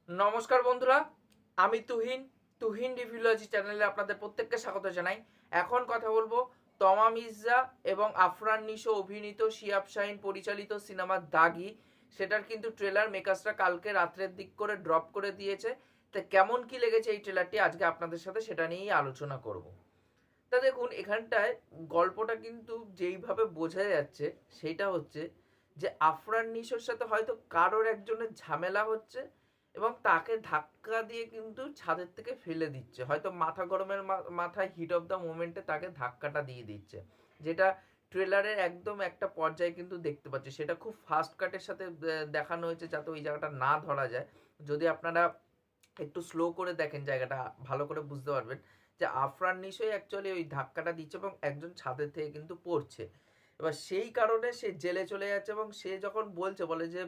নমস্কার বন্ধুরা, আমি তুহিন রিভিউলজি চ্যানেলে আপনাদের প্রত্যেককে স্বাগত জানাই। এখন কথা বলবো তমা মির্জা এবং আফরান নিশো অভিনীত শিয়াব শাহিন পরিচালিত সিনেমা দাগি। সেটার কিন্তু ট্রেলার মেকার্সরা কালকে রাত্রের দিক করে ড্রপ করে দিয়েছে। তা কেমন কি লেগেছে এই ট্রেলারটি আজকে আপনাদের সাথে সেটা নিয়েই আলোচনা করব। তা দেখুন, এখানটায় গল্পটা কিন্তু যেইভাবে বোঝা যাচ্ছে সেটা হচ্ছে যে আফরান নিশোর সাথে হয়তো কারোর একজনের ঝামেলা হচ্ছে এবং তাকে ধাক্কা দিয়ে কিন্তু ছাদের থেকে ফেলে দিচ্ছে, হয়তো মাথা গরমের মাথায় হিট অফ দ্য মোমেন্টে তাকে ধাক্কাটা দিয়ে দিচ্ছে, যেটা ট্রেলারের একদম একটা পর্যায়ে কিন্তু দেখতে পাচ্ছি। সেটা খুব ফাস্ট কাটের সাথে দেখানো হয়েছে যাতে ওই জায়গাটা না ধরা যায়। যদি আপনারা একটু স্লো করে দেখেন জায়গাটা ভালো করে বুঝতে পারবেন যে আফরান নিশোই অ্যাকচুয়ালি ওই ধাক্কাটা দিচ্ছে এবং একজন ছাদের থেকে কিন্তু পড়ছে। এবার সেই কারণে সে জেলে চলে যাচ্ছে এবং সে যখন বলে যে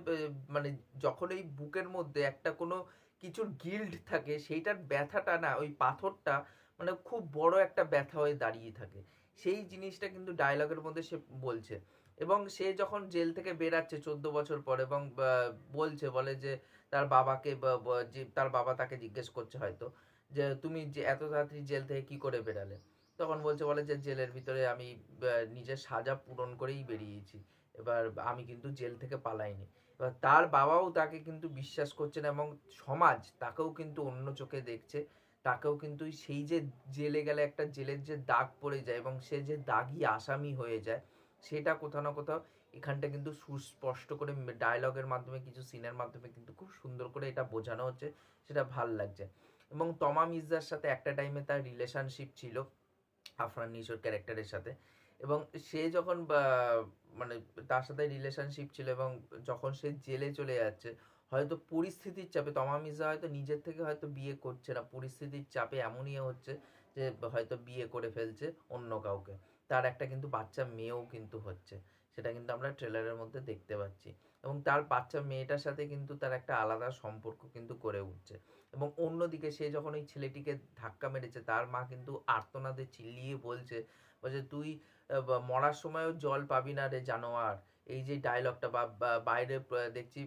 মানে যখন এই বুকের মধ্যে একটা কোনো কিছুর গিল্ড থাকে সেইটার ব্যথাটা না, ওই পাথরটা মানে খুব বড় একটা ব্যথা হয়ে দাঁড়িয়ে থাকে। সেই জিনিসটা কিন্তু ডায়লগের মধ্যে সে বলছে। এবং সে যখন জেল থেকে বেরাচ্ছে 14 বছর পর এবং বলে যে তার বাবাকে যে তার বাবা তাকে জিজ্ঞেস করছে হয়তো যে তুমি যে এত তাড়াতাড়ি জেল থেকে কি করে বেরালে, তখন বলে যে জেলের ভিতরে আমি নিজের সাজা পূরণ করেই বেরিয়েছি। এবার আমি কিন্তু জেল থেকে পালাইনি। এবার তার বাবাও তাকে কিন্তু বিশ্বাস করছেন এবং সমাজ তাকেও কিন্তু অন্য চোখে দেখছে। তাকেও কিন্তু সেই যে জেলে গেলে একটা জেলের যে দাগ পড়ে যায় এবং সে যে দাগি আসামি হয়ে যায়, সেটা কোথাও না কোথাও এখানটা কিন্তু সুস্পষ্ট করে ডায়লগের মাধ্যমে কিছু সিনের মাধ্যমে কিন্তু খুব সুন্দর করে এটা বোঝানো হচ্ছে। সেটা ভাল লাগছে। এবং তমা মির্জার সাথে একটা টাইমে তার রিলেশনশিপ ছিল আফরান নিশোর ক্যারেক্টারের সাথে। এবং সে যখন মানে তার সাথে রিলেশনশিপ ছিল এবং যখন সে জেলে চলে যাচ্ছে, হয়তো পরিস্থিতির চাপে তমা মির্জা হয়তো নিজের থেকে হয়তো বিয়ে করছে না, পরিস্থিতির চাপে এমনই হচ্ছে যে হয়তো বিয়ে করে ফেলছে অন্য কাউকে। তার একটা কিন্তু বাচ্চা মেয়েও কিন্তু হচ্ছে, সেটা কিন্তু আমরা ট্রেলারের মধ্যে দেখতে পাচ্ছি। এবং তার বাচ্চা মেয়েটার সাথে কিন্তু তার একটা আলাদা সম্পর্ক কিন্তু গড়ে উঠছে। এবং অন্যদিকে সে যখন ওই ছেলেটিকে ধাক্কা মেরেছে, তার মা কিন্তু আর্তনাদে চিল্লিয়ে বলছে তুই মরার সময়ও জল পাবি না রে জানোয়ার। এই যে ডায়লগটা বাইরে দেখছি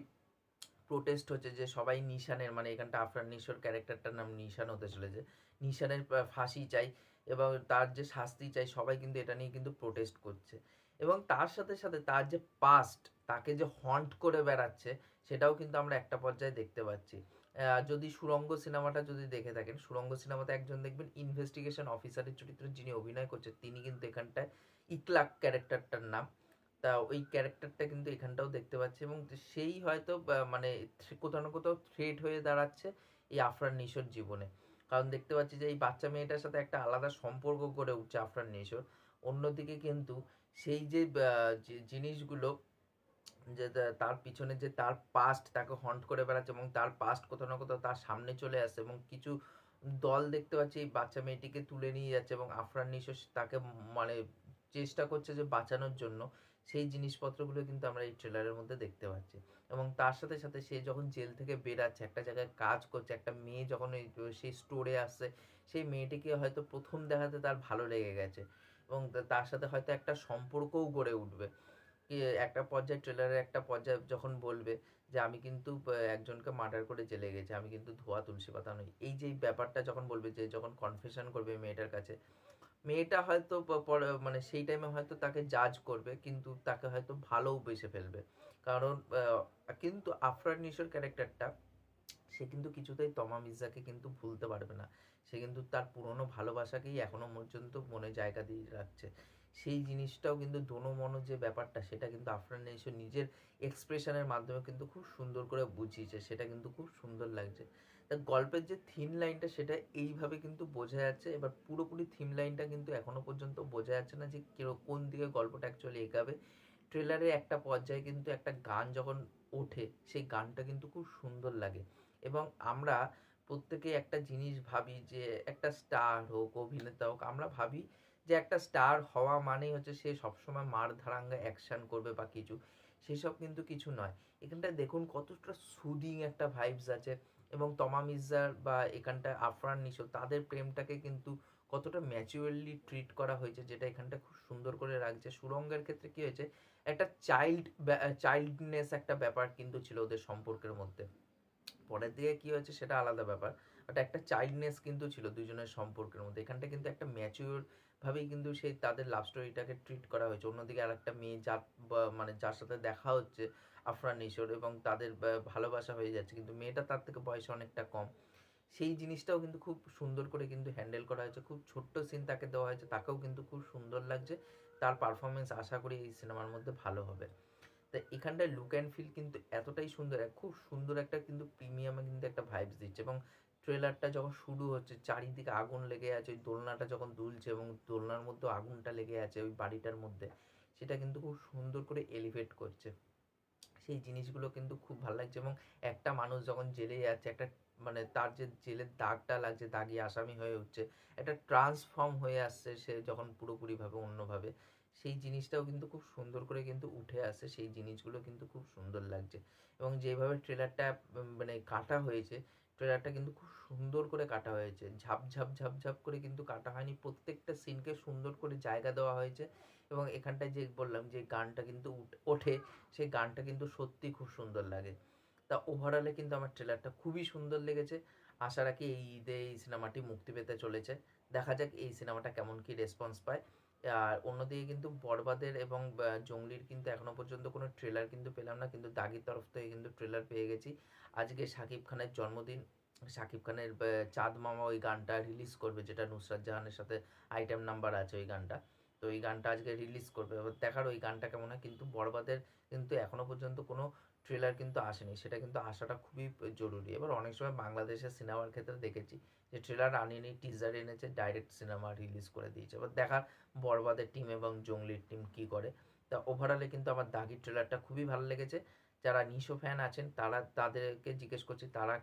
প্রোটেস্ট হচ্ছে যে সবাই নিশানের, মানে এখানটা আফরান নিশোর ক্যারেক্টারটার নাম নিশান হতে চলেছে, নিশানের ফাঁসি চাই এবং তার যে শাস্তি চাই, সবাই কিন্তু এটা নিয়ে কিন্তু প্রোটেস্ট করছে। এবং তার সাথে সাথে তার যে পাস্ট তাকে যে হন্ট করে বেড়াচ্ছে, সেটাও কিন্তু আমরা একটা পর্যায়ে দেখতে পাচ্ছি। যদি সুরঙ্গ সিনেমাটা যদি দেখে থাকেন, সুরঙ্গ সিনেমাতে একজন দেখবেন ইনভেস্টিগেশন অফিসারের চরিত্রে যিনি অভিনয় করছেন, তিনি কিন্তু এখানটায় ইকলাক ক্যারেক্টারটার নাম। তা ওই ক্যারেক্টারটা কিন্তু এখানটাও দেখতে পাচ্ছি এবং সেই হয়তো মানে কোথাও না কোথাও থ্রেট হয়ে দাঁড়াচ্ছে এই আফরান নিশোর জীবনে। কারণ দেখতে পাচ্ছি যে এই বাচ্চা মেয়েটার সাথে একটা আলাদা সম্পর্ক গড়ে উঠছে আফরান নিশোর। অন্যদিকে কিন্তু সেই যে জিনিসগুলো, যে তার পিছনে যে তার পাস্ট তাকে হন্ট করে বেড়াচ্ছে এবং তার পাস্ট কোথাও না কোথাও তার সামনে চলে আসছে এবং কিছু দল দেখতে পাচ্ছি এই বাচ্চা মেয়েটিকে তুলে নিয়ে যাচ্ছে এবং আফরান নিশো তাকে মানে চেষ্টা করছে যে বাঁচানোর জন্য। সেই জিনিসপত্রগুলো কিন্তু আমরা এই ট্রেলারের মধ্যে দেখতে পাচ্ছি। এবং তার সাথে সাথে সে যখন জেল থেকে বেরাচ্ছে, একটা জায়গায় কাজ করছে, একটা মেয়ে যখন ওই সেই স্টোরে আসছে, সেই মেয়েটিকে হয়তো প্রথম দেখাতে তার ভালো লেগে গেছে এবং তার সাথে হয়তো একটা সম্পর্কও গড়ে উঠবে। কি একটা পর্যায়ে ট্রেলারের একটা পর্যায়ে যখন বলবে যে আমি কিন্তু একজনকে মার্ডার করে জেলে গেছি, আমি কিন্তু ধোয়া তুলসী পাতা নই, এই যে ব্যাপারটা যখন বলবে, যে যখন কনফেশন করবে মেয়েটার কাছে, মেয়েটা হয়তো পরে মানে সেই টাইমে হয়তো তাকে জাজ করবে কিন্তু তাকে হয়তো ভালোও বেসে ফেলবে। কারণ কিন্তু আফরান নিশোর ক্যারেক্টারটা, সে কিন্তু কিছুতেই তমা মির্জাকে কিন্তু ভুলতে পারবে না। সে কিন্তু তার পুরনো ভালোবাসাকেই এখনো পর্যন্ত মনে জায়গা দিয়ে রাখছে। সেই জিনিসটাও কিন্তু দোনো মনো যে ব্যাপারটা, সেটা কিন্তু আফরান নিশো নিজের এক্সপ্রেশনের মাধ্যমে কিন্তু খুব সুন্দর করে বুঝিয়েছে, সেটা কিন্তু খুব সুন্দর লাগছে। তা গল্পের যে থিম লাইনটা সেটা এইভাবে কিন্তু বোঝা যাচ্ছে। এবার পুরোপুরি থিম লাইনটা কিন্তু এখনো পর্যন্ত বোঝা যাচ্ছে না যে কোন দিকে গল্পটা অ্যাকচুয়ালি এগাবে। ট্রেলারে একটা পর্যায়ে কিন্তু একটা গান যখন ওঠে, সেই গানটা কিন্তু খুব সুন্দর লাগে। এবং আমরা প্রত্যেকে একটা জিনিস ভাবি যে একটা স্টার হোক, অভিনেতা হোক, আমরা ভাবি যে একটা স্টার হওয়া মানেই হচ্ছে সে সবসময় মার ধারাঙ্গা অ্যাকশন করবে বা কিছু, সেসব কিন্তু কিছু নয়। এখানটায় দেখুন কতটা সুদিং একটা ভাইবস আছে। এবং তমা মির্জার বা এখানটায় আফরান নিশো তাদের প্রেমটাকে কিন্তু কতটা ম্যাচিওরলি ট্রিট করা হয়েছে, যেটা এখানটা খুব সুন্দর করে রাখছে। সুরঙ্গের ক্ষেত্রে কি হয়েছে, একটা চাইল্ডনেস একটা ব্যাপার কিন্তু ছিল ওদের সম্পর্কের মধ্যে। পরের দিকে কি হয়েছে সেটা আলাদা ব্যাপার, বাট একটা চাইল্ডনেস কিন্তু ছিল দুজনের সম্পর্কের মধ্যে। এখানটা কিন্তু একটা ম্যাচিওর ভাবেই কিন্তু সেই তাদের লাভ স্টোরিটাকে ট্রিট করা হয়েছে। অন্যদিকে আর একটা মেয়ে যার মানে যার সাথে দেখা হচ্ছে আফরান নিশোর, এবং তাদের ভালোবাসা হয়ে যাচ্ছে, কিন্তু মেয়েটা তার থেকে বয়সে অনেকটা কম। সেই জিনিসটাও কিন্তু খুব সুন্দর করে কিন্তু হ্যান্ডেল করা হয়েছে। খুব ছোট্ট সিন তাকে দেওয়া হয়েছে, তাকেও কিন্তু খুব সুন্দর লাগছে। তার পারফরমেন্স আশা করি এই সিনেমার মধ্যে ভালো হবে। তো এখানটায় লুক অ্যান্ড ফিল কিন্তু এতটাই সুন্দর, খুব সুন্দর একটা কিন্তু প্রিমিয়ামে কিন্তু একটা ভাইবস দিচ্ছে। এবং ট্রেলারটা যখন শুরু হচ্ছে চারিদিকে আগুন লেগে আছে, ওই দোলনাটা যখন দুলছে এবং দোলনার মধ্যে আগুনটা লেগে আছে ওই বাড়িটার মধ্যে, সেটা কিন্তু খুব সুন্দর করে এলিভেট করছে। সেই জিনিসগুলো কিন্তু খুব ভালো লাগছে। এবং একটা মানুষ যখন জেলে যাচ্ছে, একটা মানে তার যে জেলের দাগটা লাগছে, দাগি আসামি হয়ে উঠছে, একটা ট্রান্সফর্ম হয়ে আসছে সে যখন পুরোপুরিভাবে অন্যভাবে, সেই জিনিসটাও কিন্তু খুব সুন্দর করে কিন্তু উঠে আসে। সেই জিনিসগুলো কিন্তু খুব সুন্দর লাগছে। এবং যেভাবে ট্রেলারটা মানে কাটা হয়েছে, ট্রেলারটা কিন্তু খুব সুন্দর করে কাটা হয়েছে, ঝাপ ঝাপ ঝাপ ঝাপ করে কিন্তু কাটা হয়নি, প্রত্যেকটা সিনকে সুন্দর করে জায়গা দেওয়া হয়েছে। এবং এখানটায় যে বললাম যে গানটা কিন্তু ওঠে, সেই গানটা কিন্তু সত্যি খুব সুন্দর লাগে। তা ওভারঅলে কিন্তু আমার ট্রেলারটা খুবই সুন্দর লেগেছে। আশা রাখি এই ঈদে এই সিনেমাটি মুক্তি পেতে চলেছে। দেখা যাক এই সিনেমাটা কেমন কি রেসপন্স পায়। আর অন্যদিকে কিন্তু বরবাদের এবং জঙ্গলির কিন্তু এখনো পর্যন্ত কোনো ট্রেলার কিন্তু পেলাম না, কিন্তু দাগির তরফ থেকে কিন্তু ট্রেলার পেয়ে গেছি। আজকে শাকিব খানের জন্মদিন, শাকিব খানের চাঁদ মামা ওই গানটা রিলিজ করবে, যেটা নুসরাত জাহানের সাথে আইটেম নাম্বার আছে ওই গানটা। তো ওই গানটা আজকে রিলিজ করবে, এবার দেখার ওই গানটা কেমন হয়। কিন্তু বরবাদের কিন্তু এখনো পর্যন্ত কোনো ট্রেলার কিন্তু আসেনি, সেটা কিন্তু আসাটা খুবই জরুরি। এবার অনেক সময় বাংলাদেশের সিনেমার ক্ষেত্রে দেখেছি যে ট্রেলার আনেনি, টিজার এনেছে, ডাইরেক্ট সিনেমা রিলিজ করে দিয়েছে। এবার দেখার বরবাদের টিম এবং জঙ্গলির টিম কি করে। তা ওভারঅলে কিন্তু আমার দাগির ট্রেলারটা খুবই ভালো লেগেছে। যারা নিশো ফ্যান আছেন তারা, তাদেরকে জিজ্ঞেস করছি তারা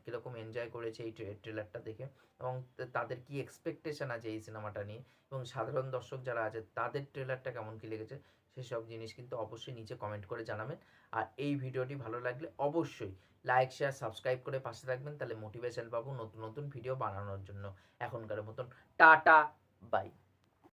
কীরকম এনজয় করেছে এই ট্রেলারটা দেখে, এবং তাদের কি এক্সপেকটেশন আছে এই সিনেমাটা নিয়ে, এবং সাধারণ দর্শক যারা আছে তাদের ট্রেলারটা কেমন কি লেগেছে, সেসব জিনিস কিন্তু অবশ্যই নিচে কমেন্ট করে জানাবেন। আর এই ভিডিওটি ভালো লাগলে অবশ্যই লাইক শেয়ার সাবস্ক্রাইব করে পাশে থাকবেন, তাহলে মোটিভেশন পাবো নতুন নতুন ভিডিও বানানোর জন্য। এখনকার মতন টাটা, বাই।